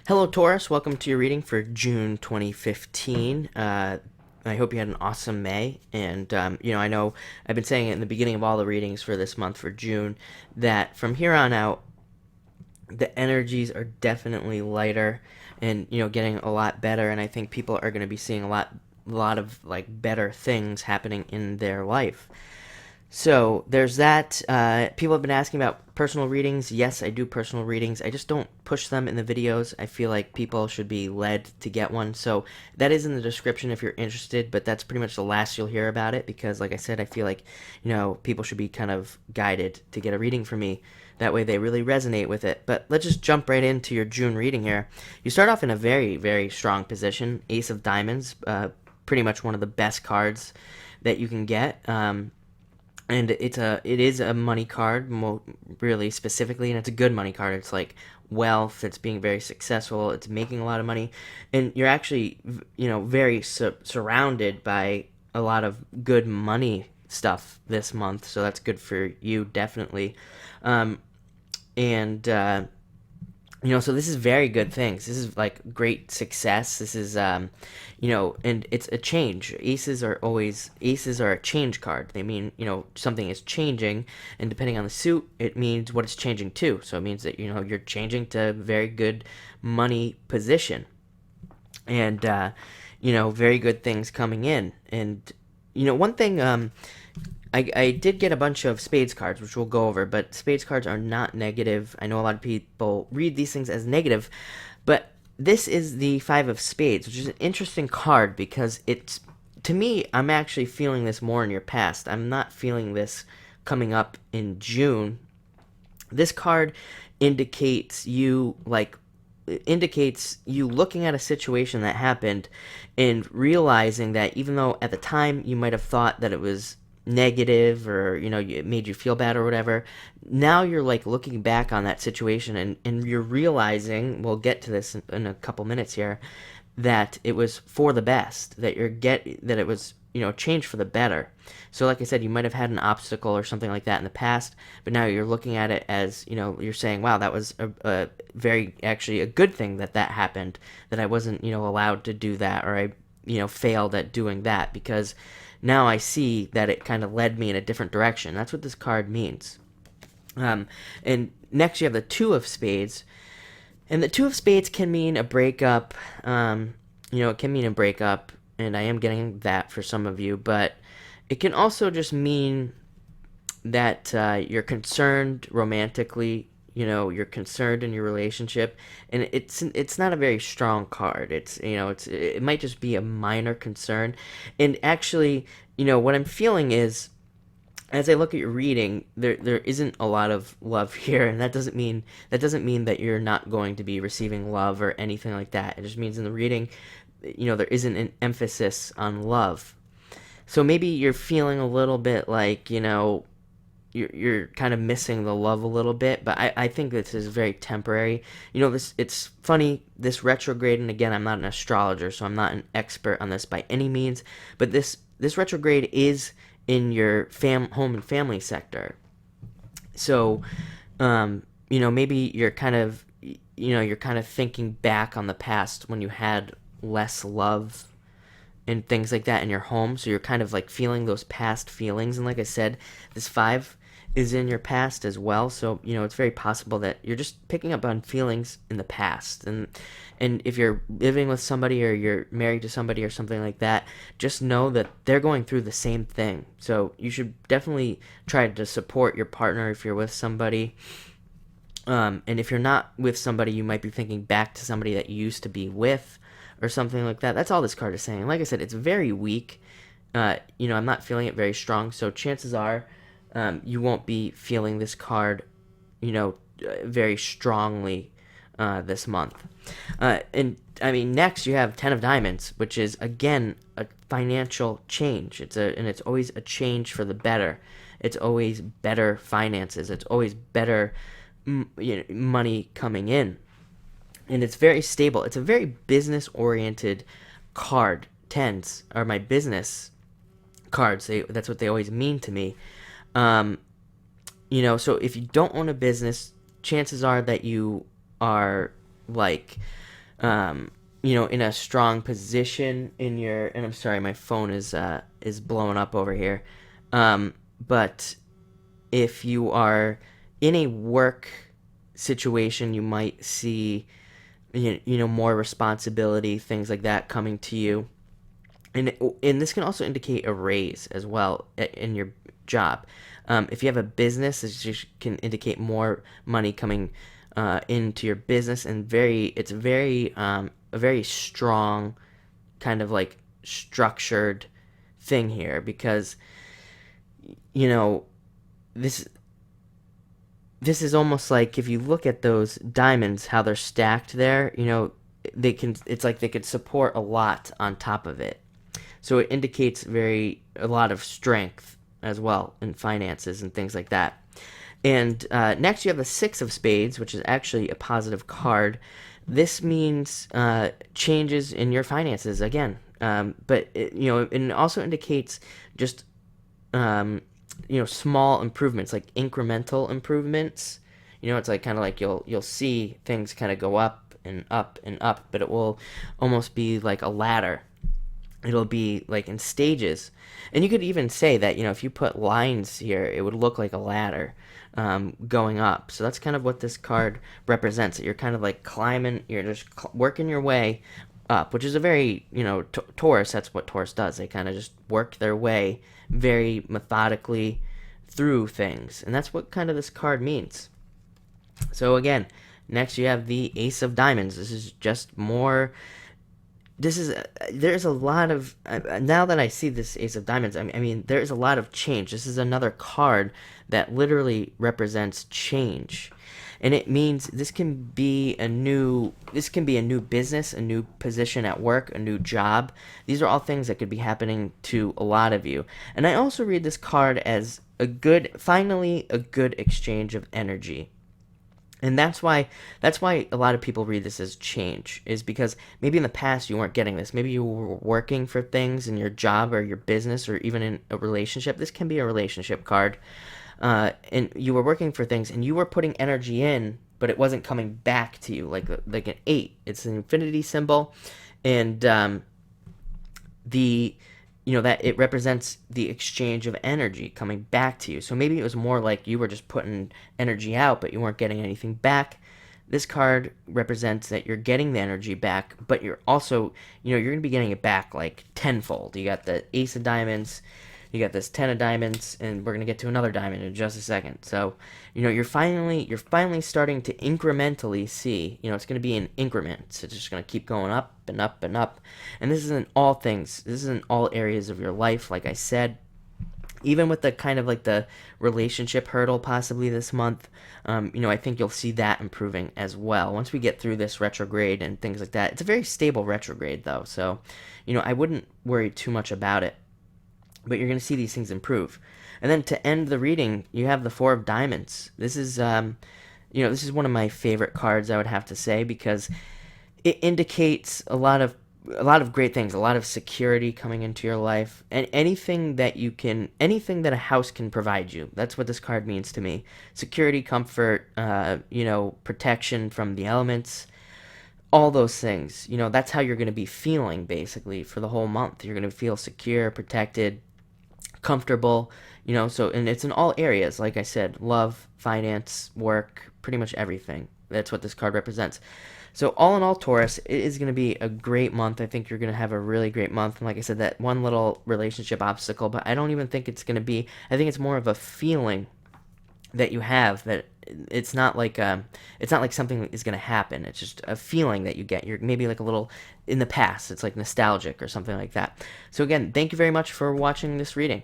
Hello, Taurus. Welcome to your reading for June 2015. I hope you had an awesome May. And, I know I've been saying it in the beginning of all the readings for this month for June that from here on out, the energies are definitely lighter and, getting a lot better. And I think people are going to be seeing a lot of like better things happening in their life. So there's that. People have been asking about personal readings. Yes, I do personal readings. I just don't push them in the videos. I feel like people should be led to get one. So that is in the description if you're interested, but that's pretty much the last you'll hear about it because, like I said, I feel like, people should be kind of guided to get a reading from me. That way they really resonate with it. But let's just jump right into your June reading here. You start off in a very, very strong position. Ace of Diamonds, pretty much one of the best cards that you can get. And it is a money card, really specifically, and it's a good money card. It's like wealth. It's being very successful. It's making a lot of money, and you're actually very surrounded by a lot of good money stuff this month. So that's good for you, definitely. And so this is very good things. This is like great success. This is, and it's a change. Aces are a change card. They mean, something is changing, and depending on the suit, it means what it's changing to. So it means that, you're changing to a very good money position. And, very good things coming in. And, one thing, I did get a bunch of spades cards, which we'll go over, but spades cards are not negative. I know a lot of people read these things as negative, but this is the five of spades, which is an interesting card because to me, I'm actually feeling this more in your past. I'm not feeling this coming up in June. This card indicates you looking at a situation that happened and realizing that even though at the time you might have thought that it was negative or it made you feel bad or whatever, now you're like looking back on that situation and you're realizing, we'll get to this in a couple minutes here, that it was for the best, that it was changed for the better. So like I said, you might have had an obstacle or something like that in the past, but now you're looking at it as you're saying, wow, that was a very actually a good thing that happened, that I wasn't allowed to do that, or I failed at doing that, because now I see that it kind of led me in a different direction. That's what this card means. And next you have the Two of Spades. And the Two of Spades can mean a breakup. It can mean a breakup, and I am getting that for some of you. But it can also just mean that you're concerned romantically. You're concerned in your relationship, and it's not a very strong card. It might just be a minor concern. And actually, what I'm feeling is, as I look at your reading, there isn't a lot of love here, and that doesn't mean that you're not going to be receiving love or anything like that. It just means in the reading, there isn't an emphasis on love. So maybe you're feeling a little bit like, you're kind of missing the love a little bit, but I think this is very temporary. It's funny, this retrograde, and again, I'm not an astrologer, so I'm not an expert on this by any means, but this retrograde is in your home and family sector. So, maybe you're kind of, thinking back on the past when you had less love and things like that in your home, so you're kind of like feeling those past feelings. And like I said, this five is in your past as well, so it's very possible that you're just picking up on feelings in the past. And if you're living with somebody or you're married to somebody or something like that, just know that they're going through the same thing. So you should definitely try to support your partner if you're with somebody. And if you're not with somebody, you might be thinking back to somebody that you used to be with or something like that. That's all this card is saying. Like I said, it's very weak. I'm not feeling it very strong, so chances are you won't be feeling this card, very strongly this month. And I mean, next you have Ten of Diamonds, which is again a financial change. It's always a change for the better. It's always better finances. It's always better, money coming in, and it's very stable. It's a very business-oriented card. Tens are my business cards. That's what they always mean to me. So if you don't own a business, chances are that you are like um, in a strong position in your. And I'm sorry, my phone is blowing up over here. But if you are in a work situation, you might see more responsibility, things like that coming to you, and this can also indicate a raise as well in your job. If you have a business, this just can indicate more money coming into your business, and it's very a very strong kind of like structured thing here, because you know this this is almost like, if you look at those diamonds, how they're stacked there, it's like they could support a lot on top of it. So it indicates a lot of strength as well in finances and things like that. And next, you have the Six of Spades, which is actually a positive card. This means changes in your finances again, but it also indicates just small improvements, like incremental improvements. It's like kind of like you'll see things kind of go up and up and up, but it will almost be like a ladder. It'll be like in stages, and you could even say that if you put lines here, it would look like a ladder going up. So that's kind of what this card represents. That you're kind of like climbing, you're just working your way up, which is a very Taurus. That's what Taurus does. They kind of just work their way very methodically through things, and that's what kind of this card means. So again, next you have the Ace of Diamonds. This is just more. There's a lot of, now that I see this Ace of Diamonds, I mean there's a lot of change. This is another card that literally represents change, and it means this can be a new business, a new position at work, a new job. These are all things that could be happening to a lot of you. And I also read this card as finally a good exchange of energy. And that's why a lot of people read this as change, is because maybe in the past you weren't getting this. Maybe you were working for things in your job or your business, or even in a relationship. This can be a relationship card. And you were working for things and you were putting energy in, but it wasn't coming back to you, like an 8. It's an infinity symbol, and the that it represents the exchange of energy coming back to you. So maybe it was more like you were just putting energy out, but you weren't getting anything back. This card represents that you're getting the energy back, but you're also, you're going to be getting it back like tenfold. You got the Ace of Diamonds, you got this 10 of Diamonds, and we're going to get to another diamond in just a second. So, you're finally starting to incrementally see, it's going to be in increments. It's just going to keep going up and up and up. And this is in all things. This is in all areas of your life, like I said. Even with the kind of like the relationship hurdle possibly this month, I think you'll see that improving as well. Once we get through this retrograde and things like that. It's a very stable retrograde, though. So, I wouldn't worry too much about it. But you're going to see these things improve. And then to end the reading, you have the Four of Diamonds. This is, this is one of my favorite cards, I would have to say, because it indicates a lot of great things, a lot of security coming into your life, and anything that a house can provide you. That's what this card means to me. Security, comfort, protection from the elements. All those things, that's how you're going to be feeling basically for the whole month. You're going to feel secure, protected, comfortable, and it's in all areas. Like I said, love, finance, work, pretty much everything. That's what this card represents. So all in all, Taurus, it is going to be a great month. I think you're going to have a really great month. And like I said, that one little relationship obstacle, but I don't even think it's going to be, I think it's more of a feeling that you have, that it's not like something is going to happen. It's just a feeling that you get. You're maybe like a little in the past. It's like nostalgic or something like that. So again, thank you very much for watching this reading.